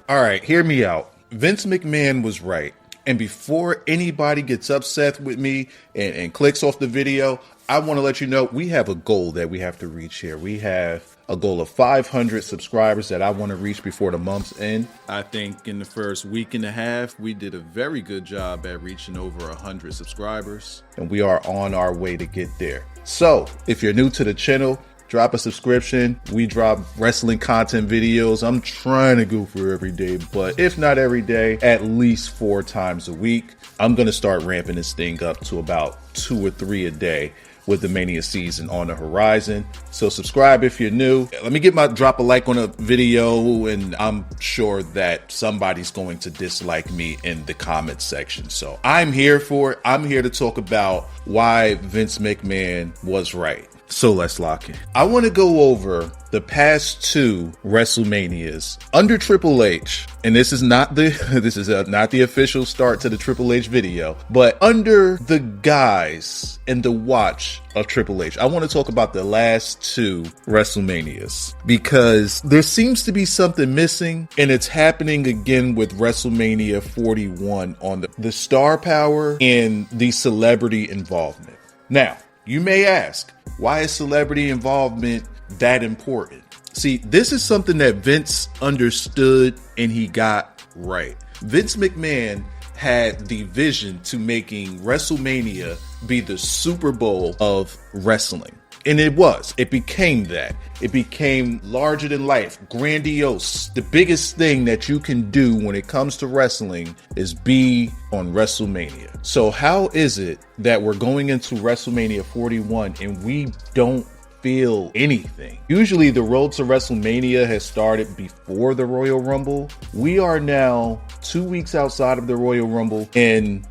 All right, hear me out. Vince McMahon was right. And before anybody gets upset with me and clicks off the video, I want to let you know we have a goal that we have to reach here. We have a goal of 500 subscribers that I want to reach before the month's end. I think in the first week and a half, we did a very good job at reaching over 100 subscribers. And we are on our way to get there. So if you're new to the channel, drop a subscription. We drop wrestling content videos. I'm trying to go for every day, but if not every day, at least 4 times a week. I'm going to start ramping this thing up to about 2 or 3 a day with the Mania season on the horizon. So subscribe if you're new. Let me drop a like on a video, and I'm sure that somebody's going to dislike me in the comments section. So I'm here for it. I'm here to talk about why Vince McMahon was right. So let's lock in. I want to go over the past 2 WrestleManias under Triple H, and this is not the official start to the Triple H video, but under the guise and the watch of Triple H. I want to talk about the last 2 WrestleManias because there seems to be something missing, and it's happening again with WrestleMania 41 on the star power and the celebrity involvement. Now, you may ask, why is celebrity involvement that important? See, this is something that Vince understood and he got right. Vince McMahon had the vision to making WrestleMania be the Super Bowl of wrestling. And it became that. It became larger than life, grandiose. The biggest thing that you can do when it comes to wrestling is be on WrestleMania. So how is it that we're going into WrestleMania 41 and we don't feel anything? Usually the road to WrestleMania has started before the Royal Rumble. We are now 2 weeks outside of the Royal Rumble and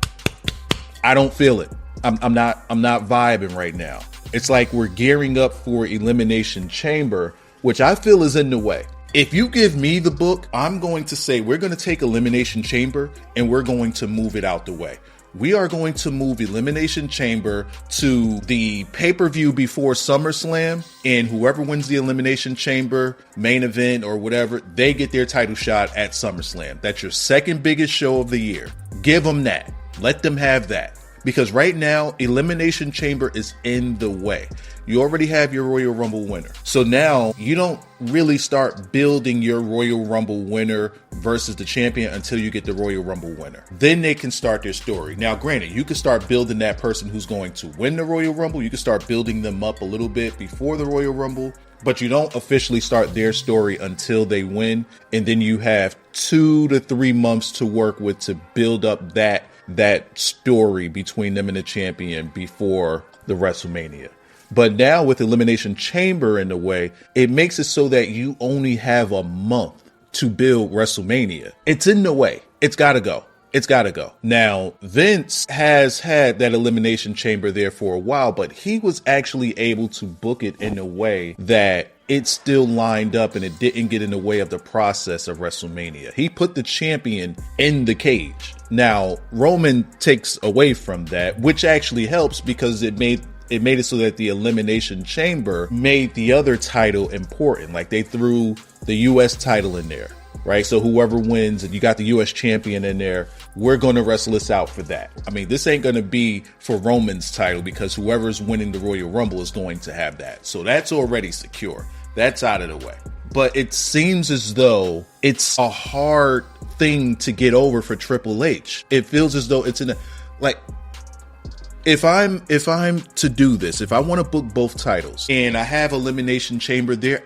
I don't feel it. I'm not vibing right now. It's like we're gearing up for Elimination Chamber, which I feel is in the way. If you give me the book, I'm going to say we're going to take Elimination Chamber and we're going to move it out the way. We are going to move Elimination Chamber to the pay-per-view before SummerSlam, and whoever wins the Elimination Chamber main event or whatever, they get their title shot at SummerSlam. That's your second biggest show of the year. Give them that. Let them have that. Because right now, Elimination Chamber is in the way. You already have your Royal Rumble winner. So now you don't really start building your Royal Rumble winner versus the champion until you get the Royal Rumble winner. Then they can start their story. Now, granted, you can start building that person who's going to win the Royal Rumble. You can start building them up a little bit before the Royal Rumble, but you don't officially start their story until they win. And then you have 2 to 3 months to work with to build up that story between them and the champion before the WrestleMania. But now with Elimination Chamber in the way, it makes it so that you only have a month to build WrestleMania. It's in the way. It's got to go. It's got to go. Now, Vince has had that Elimination Chamber there for a while, but he was actually able to book it in a way that it still lined up and it didn't get in the way of the process of WrestleMania. He put the champion in the cage. Now, Roman takes away from that, which actually helps because it made it so that the Elimination Chamber made the other title important. Like they threw the US title in there, right? So whoever wins, and you got the US champion in there, we're going to wrestle this out for that. I mean, this ain't going to be for Roman's title because whoever's winning the Royal Rumble is going to have that. So that's already secure. That's out of the way. But it seems as though it's a hard thing to get over for Triple H. It feels as though it's if I'm to do this, if I want to book both titles and I have Elimination Chamber there,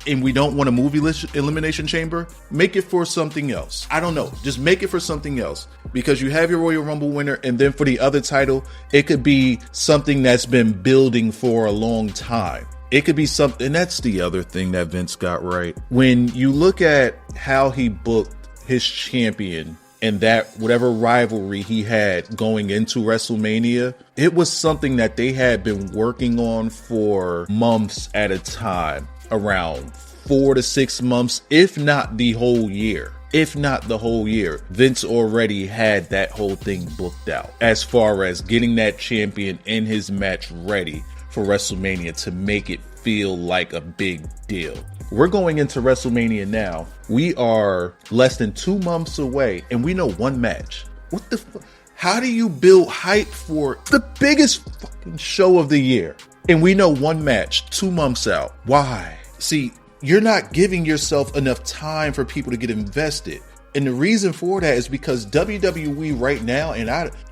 and we don't want to move Elimination Chamber, make it for something else. I don't know. Just make it for something else because you have your Royal Rumble winner. And then for the other title, it could be something that's been building for a long time. It could be something. And that's the other thing that Vince got right. When you look at how he booked his champion and that whatever rivalry he had going into WrestleMania, it was something that they had been working on for months at a time, around 4 to 6 months, if not the whole year. Vince already had that whole thing booked out as far as getting that champion in his match ready for WrestleMania to make it feel like a big deal. We're going into WrestleMania now. We are less than 2 months away, and we know one match. What the fuck? How do you build hype for the biggest fucking show of the year? And we know one match 2 months out. Why? See, you're not giving yourself enough time for people to get invested. And the reason for that is because WWE right now,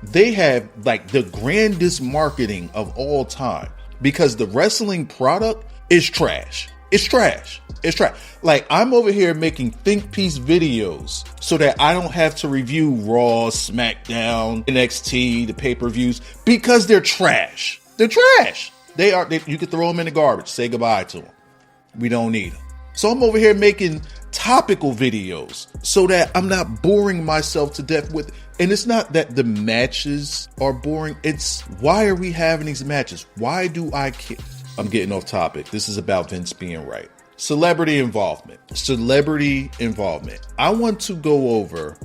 they have like the grandest marketing of all time, because the wrestling product is trash. It's trash. It's trash. Like, I'm over here making think piece videos so that I don't have to review Raw, SmackDown, NXT, the pay-per-views, because they're trash. They're trash. You could throw them in the garbage. Say goodbye to them. We don't need them. So I'm over here making topical videos so that I'm not boring myself to death with. And it's not that the matches are boring. It's why are we having these matches? Why do I care? I'm getting off topic. This is about Vince being right. Celebrity involvement. Celebrity involvement. I want to go over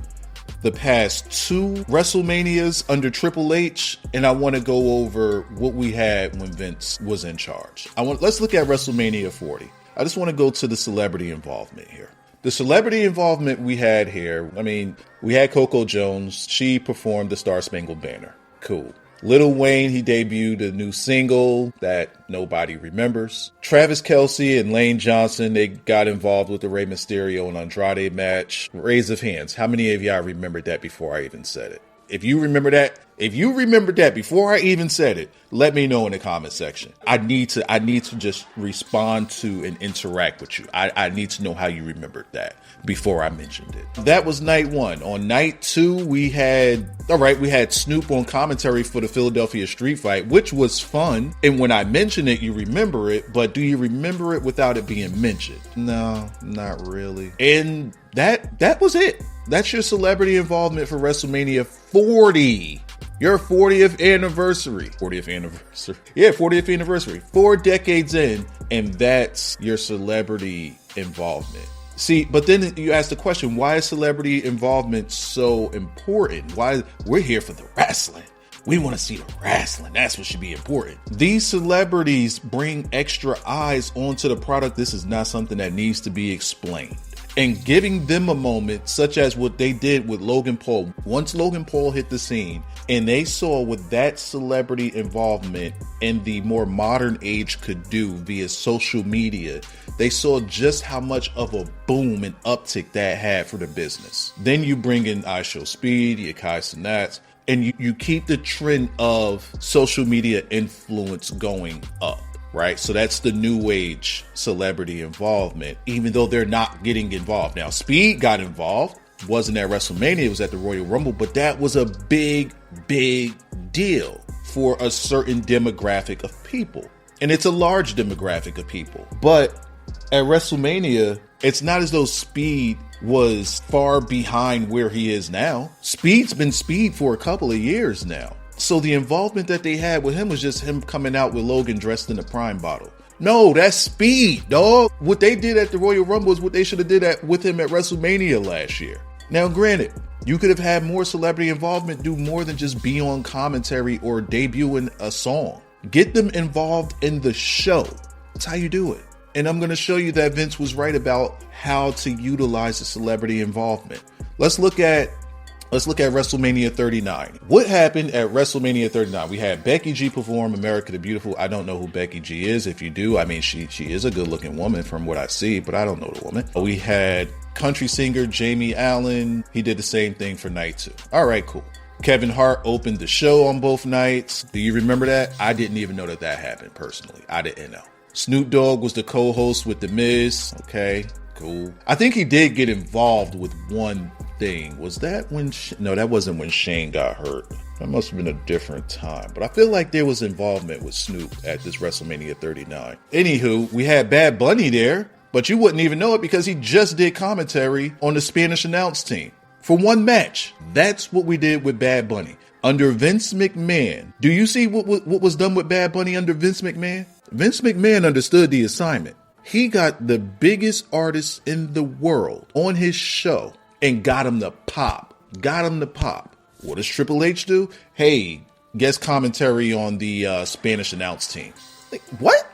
the past 2 WrestleManias under Triple H, and I want to go over what we had when Vince was in charge. Let's look at WrestleMania 40. I just want to go to the celebrity involvement here. The celebrity involvement we had here, I mean, we had Coco Jones. She performed the Star Spangled Banner. Cool. Lil Wayne, he debuted a new single that nobody remembers. Travis Kelce and Lane Johnson, they got involved with the Rey Mysterio and Andrade match. Raise of hands. How many of y'all remembered that before I even said it? If you remembered that before I even said it, let me know in the comment section. I need to just respond to and interact with you. I need to know how you remembered that before I mentioned it. That was night 1. On night 2, we had Snoop on commentary for the Philadelphia Street Fight, which was fun. And when I mention it, you remember it, but do you remember it without it being mentioned? No, not really. And that was it. That's your celebrity involvement for WrestleMania 40. Your 40th anniversary. 40th anniversary. Yeah, 40th anniversary. 4 decades in, and that's your celebrity involvement. See, but then you ask the question, why is celebrity involvement so important? Why? We're here for the wrestling. We want to see the wrestling. That's what should be important. These celebrities bring extra eyes onto the product. This is not something that needs to be explained. And giving them a moment, such as what they did with Logan Paul. Once Logan Paul hit the scene and they saw what that celebrity involvement in the more modern age could do via social media, they saw just how much of a boom and uptick that had for the business. Then you bring in I Show Speed, your Kai Cenats, and you keep the trend of social media influence going up. Right? So that's the new age celebrity involvement, even though they're not getting involved. Now, Speed got involved, wasn't at WrestleMania, it was at the Royal Rumble, but that was a big, big deal for a certain demographic of people. And it's a large demographic of people. But at WrestleMania, it's not as though Speed was far behind where he is now. Speed's been Speed for a couple of years now. So the involvement that they had with him was just him coming out with Logan dressed in a Prime bottle. No, that's Speed, dog. What they did at the Royal Rumble is what they should have did with him at WrestleMania last year. Now, granted, you could have had more celebrity involvement, do more than just be on commentary or debuting a song. Get them involved in the show. That's how you do it. And I'm going to show you that Vince was right about how to utilize the celebrity involvement. Let's look at WrestleMania 39. What happened at WrestleMania 39? We had Becky G perform America the Beautiful. I don't know who Becky G is. If you do, I mean, she is a good looking woman from what I see, but I don't know the woman. We had country singer Jamie Allen. He did the same thing for night 2. All right, cool. Kevin Hart opened the show on both nights. Do you remember that? I didn't even know that happened personally. I didn't know. Snoop Dogg was the co-host with The Miz. Okay, cool. I think he did get involved with one thing. Was that when no, that wasn't when Shane got hurt. That must have been a different time. But I feel like there was involvement with Snoop at this WrestleMania 39. Anywho, we had Bad Bunny there, but you wouldn't even know it because he just did commentary on the Spanish announce team for one match. That's what we did with Bad Bunny. Under Vince McMahon, do you see what was done with Bad Bunny under Vince McMahon? Vince McMahon understood the assignment. He got the biggest artists in the world on his show and got him to pop. What does Triple H do? Hey, guest commentary on the Spanish announce team. Like, what?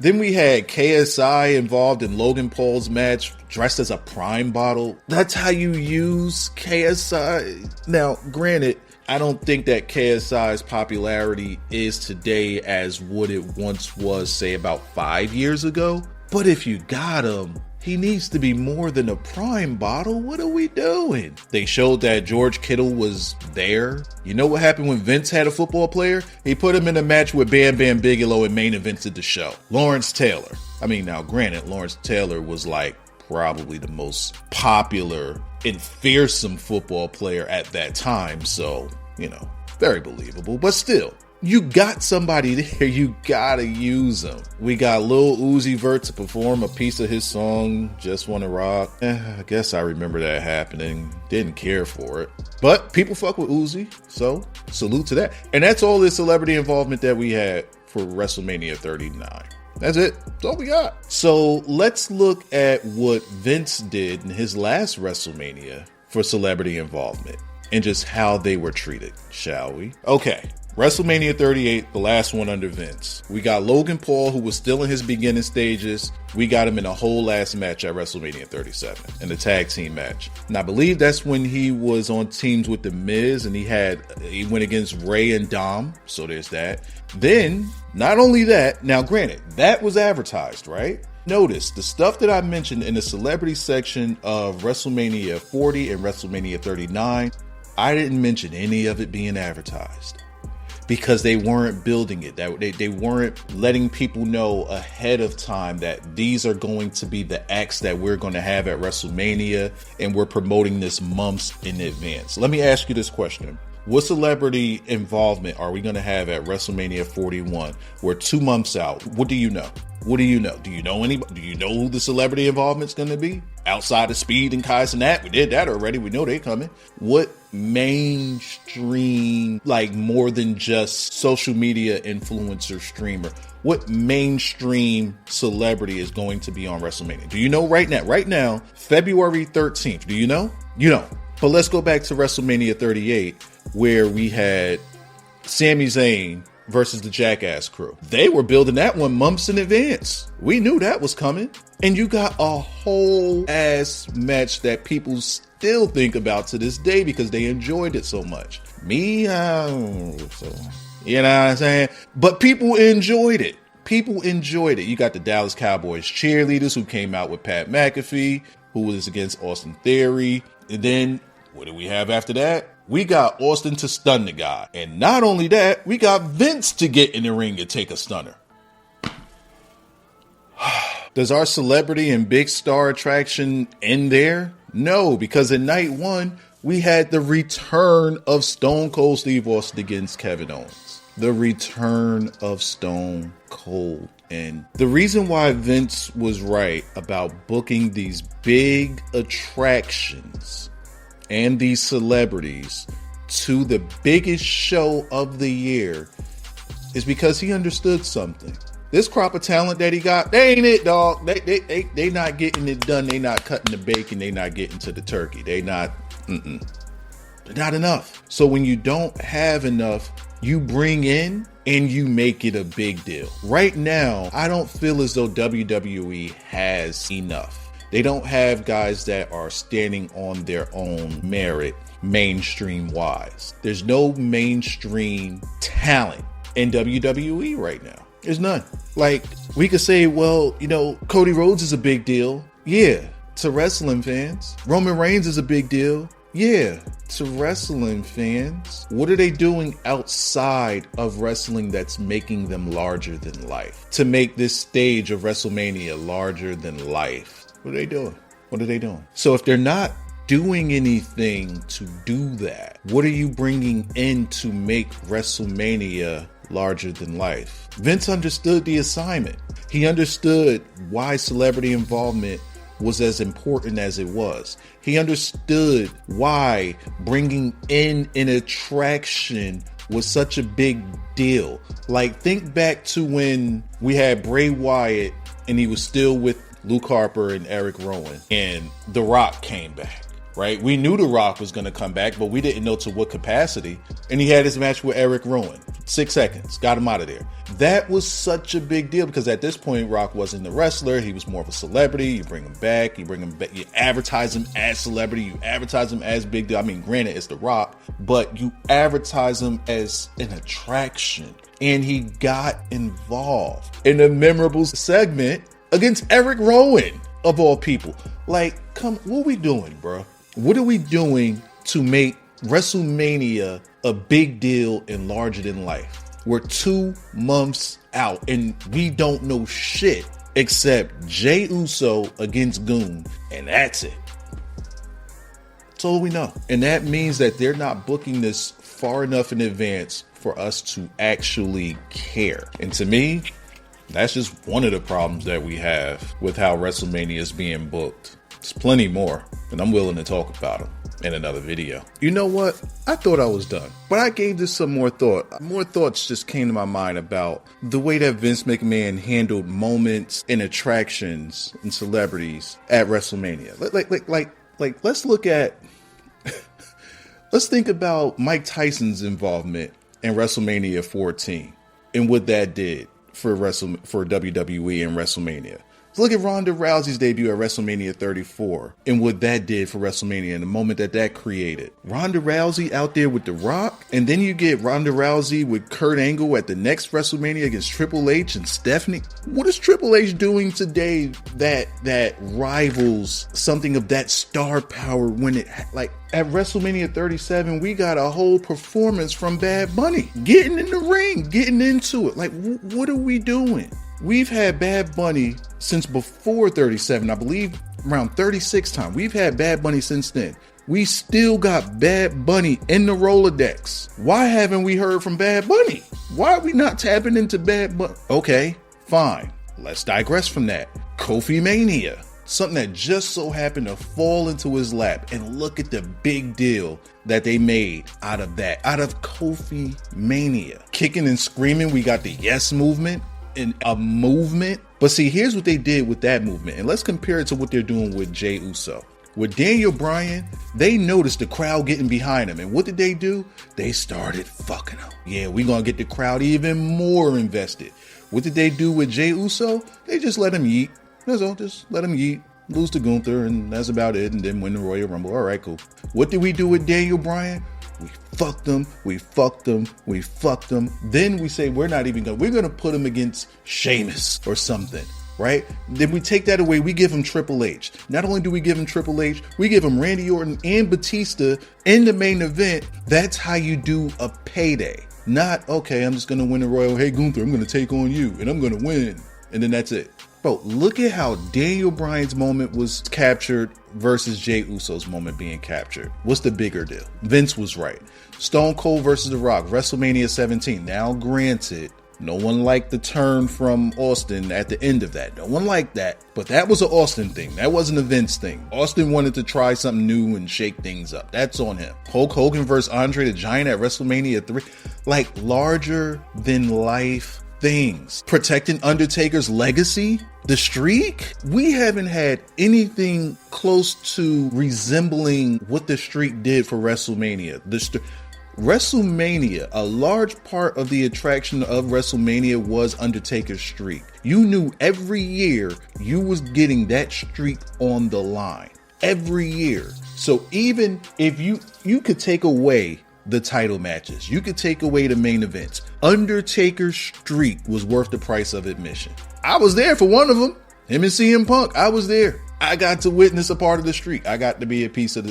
Then we had KSI involved in Logan Paul's match, dressed as a Prime bottle. That's how you use KSI. Now, granted, I don't think that KSI's popularity is today as what it once was, say, about 5 years ago. But if you got him, he needs to be more than a Prime bottle. What are we doing? They showed that George Kittle was there. You know what happened when Vince had a football player? He put him in a match with Bam Bam Bigelow and main evented the show. Lawrence Taylor. I mean, now granted, Lawrence Taylor was like probably the most popular and fearsome football player at that time. So, you know, very believable. But still, you got somebody there, you gotta use them. We got Lil Uzi Vert to perform a piece of his song, Just Wanna Rock. I guess I remember that happening. Didn't care for it. But people fuck with Uzi, so salute to that. And that's all the celebrity involvement that we had for WrestleMania 39. That's it. That's all we got. So let's look at what Vince did in his last WrestleMania for celebrity involvement and just how they were treated, shall we? Okay. WrestleMania 38, the last one under Vince. We got Logan Paul, who was still in his beginning stages. We got him in a whole last match at WrestleMania 37 in the tag team match. And I believe that's when he was on teams with The Miz and he went against Ray and Dom. So there's that. Then, not only that, now granted, that was advertised, right? Notice the stuff that I mentioned in the celebrity section of WrestleMania 40 and WrestleMania 39, I didn't mention any of it being advertised. Because they weren't building it. They weren't letting people know ahead of time that these are going to be the acts that we're going to have at WrestleMania, and we're promoting this months in advance. Let me ask you this question. What celebrity involvement are we going to have at WrestleMania 41? We're 2 months out. What do you know? What do you know? Do you know anybody? Do you know who the celebrity involvement's going to be? Outside of Speed and Kai Cenat, we did that already. We know they're coming. What mainstream, like more than just social media influencer streamer, what mainstream celebrity is going to be on WrestleMania? Do you know right now? Right now, February 13th. Do you know? You know. But let's go back to WrestleMania 38, where we had Sami Zayn versus the Jackass Crew. They were building that one months in advance. We knew that was coming. And you got a whole ass match that people still think about to this day because they enjoyed it so much. Me, I don't know, so, you know what I'm saying? But people enjoyed it. People enjoyed it. You got the Dallas Cowboys cheerleaders who came out with Pat McAfee, who was against Austin Theory. And then, what do we have after that? We got Austin to stun the guy. And not only that, we got Vince to get in the ring and take a stunner. Does our celebrity and big star attraction end there? No, because in night one, we had the return of Stone Cold Steve Austin against Kevin Owens. The return of Stone Cold. And the reason why Vince was right about booking these big attractions and these celebrities to the biggest show of the year is because he understood something. This crop of talent that he got, they ain't it, dog. They not getting it done. They not cutting the bacon. They not getting to the turkey. They're not enough. So when you don't have enough, you bring in and you make it a big deal. Right now, I don't feel as though WWE has enough. They don't have guys that are standing on their own merit mainstream wise. There's no mainstream talent in WWE right now. There's none. Like, we could say, well, you know, Cody Rhodes is a big deal. Yeah, to wrestling fans. Roman Reigns is a big deal. Yeah, to wrestling fans. What are they doing outside of wrestling that's making them larger than life? To make this stage of WrestleMania larger than life. What are they doing? What are they doing? So if they're not doing anything to do that, what are you bringing in to make WrestleMania larger than life? Vince understood the assignment. He understood why celebrity involvement was as important as it was. He understood why bringing in an attraction was such a big deal. Like, think back to when we had Bray Wyatt and he was still with Luke Harper and Eric Rowan, and The Rock came back. right? We knew The Rock was going to come back, but we didn't know to what capacity. And he had his match with Eric Rowan. 6 seconds. Got him out of there. That was such a big deal because at this point, Rock wasn't the wrestler. He was more of a celebrity. You bring him back. You advertise him as celebrity. You advertise him as big deal. I mean, granted, it's The Rock, but you advertise him as an attraction. And he got involved in a memorable segment against Eric Rowan, of all people. Like, what are we doing, bro? What are we doing to make WrestleMania a big deal and larger than life? We're 2 months out and we don't know shit except Jey Uso against Goon, and that's it. That's all we know. And that means that they're not booking this far enough in advance for us to actually care. And to me, that's just one of the problems that we have with how WrestleMania is being booked. There's plenty more, and I'm willing to talk about them in another video. You know what? I thought I was done, but I gave this some more thought. More thoughts just came to my mind about the way that Vince McMahon handled moments and attractions and celebrities at WrestleMania. Like let's look at, let's think about Mike Tyson's involvement in WrestleMania 14 and what that did for WWE and WrestleMania. Look at Ronda Rousey's debut at WrestleMania 34 and what that did for WrestleMania and the moment that created. Ronda Rousey out there with The Rock, and then you get Ronda Rousey with Kurt Angle at the next WrestleMania against Triple H and Stephanie. What is Triple H doing today that rivals something of that star power when it, like, at WrestleMania 37, we got a whole performance from Bad Bunny getting in the ring, getting into it. Like, what are we doing? We've had Bad Bunny since before 37, I believe around 36 time. We've had Bad Bunny since then. We still got Bad Bunny in the Rolodex. Why haven't we heard from Bad Bunny? Why are we not tapping into Bad Bunny? Okay, fine. Let's digress from that. Kofi Mania. Something that just so happened to fall into his lap, and look at the big deal that they made out of that, out of Kofi Mania. Kicking and screaming, we got the Yes movement. In a movement. But see, here's what they did with that movement, and let's compare it to what they're doing with Jey Uso. With Daniel Bryan, they noticed the crowd getting behind him, and what did they do? They started fucking him. Yeah, we're gonna get the crowd even more invested. What did they do with Jey Uso? They just let him yeet. That's all. Just let him yeet, lose to Gunther, and that's about it, and then win the Royal Rumble. All right, cool. What did we do with Daniel Bryan? We fucked them, we fucked them, we fucked them. Then we say we're gonna put him against Sheamus or something, right? Then we take that away, we give him Triple H. Not only do we give him Triple H, we give him Randy Orton and Batista in the main event. That's how you do a payday. Not, okay, I'm just gonna win the Royal, hey Gunther, I'm gonna take on you and I'm gonna win. And then that's it. Bro, look at how Daniel Bryan's moment was captured versus Jey Uso's moment being captured. What's the bigger deal? Vince was right. Stone Cold versus The Rock, WrestleMania 17. Now, granted, no one liked the turn from Austin at the end of that. No one liked that. But that was an Austin thing. That wasn't a Vince thing. Austin wanted to try something new and shake things up. That's on him. Hulk Hogan versus Andre the Giant at WrestleMania 3. Like, larger than life things. Protecting Undertaker's legacy, the streak. We haven't had anything close to resembling what the streak did for WrestleMania. WrestleMania, a large part of the attraction of WrestleMania was Undertaker's streak. You knew every year you was getting that streak on the line. Every year. So even if you could take away the title matches, you could take away the main events, Undertaker's streak was worth the price of admission. I was there for one of them. Him and CM Punk. I was there. I got to witness a part of the streak. I got to be a piece of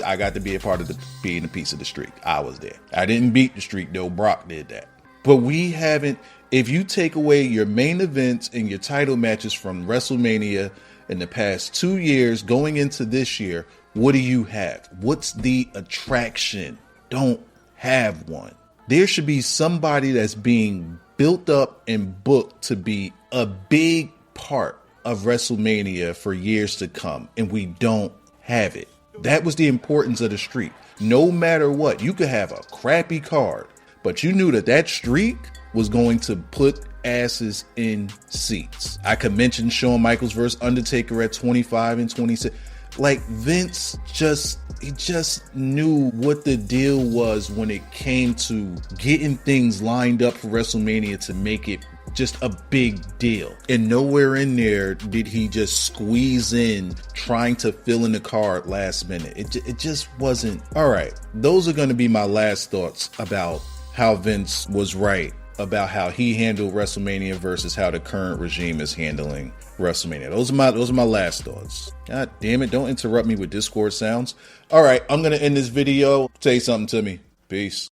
being a piece of the streak. I was there. I didn't beat the streak though. Brock did that. But we haven't, if you take away your main events and your title matches from WrestleMania in the past 2 years going into this year, what do you have? What's the attraction? Don't have one. There should be somebody that's being built up and booked to be a big part of WrestleMania for years to come, and we don't have it. That was the importance of the streak. No matter what, you could have a crappy card, but you knew that streak was going to put asses in seats. I could mention Shawn Michaels versus Undertaker at 25 and 26. Like he just knew what the deal was when it came to getting things lined up for WrestleMania to make it just a big deal. And nowhere in there did he just squeeze in trying to fill in the card last minute. It just wasn't. All right, those are going to be my last thoughts about how Vince was right about how he handled WrestleMania versus how the current regime is handling WrestleMania. Those are my last thoughts. God damn it, don't interrupt me with Discord sounds. All right, I'm going to end this video. Say something to me. Peace.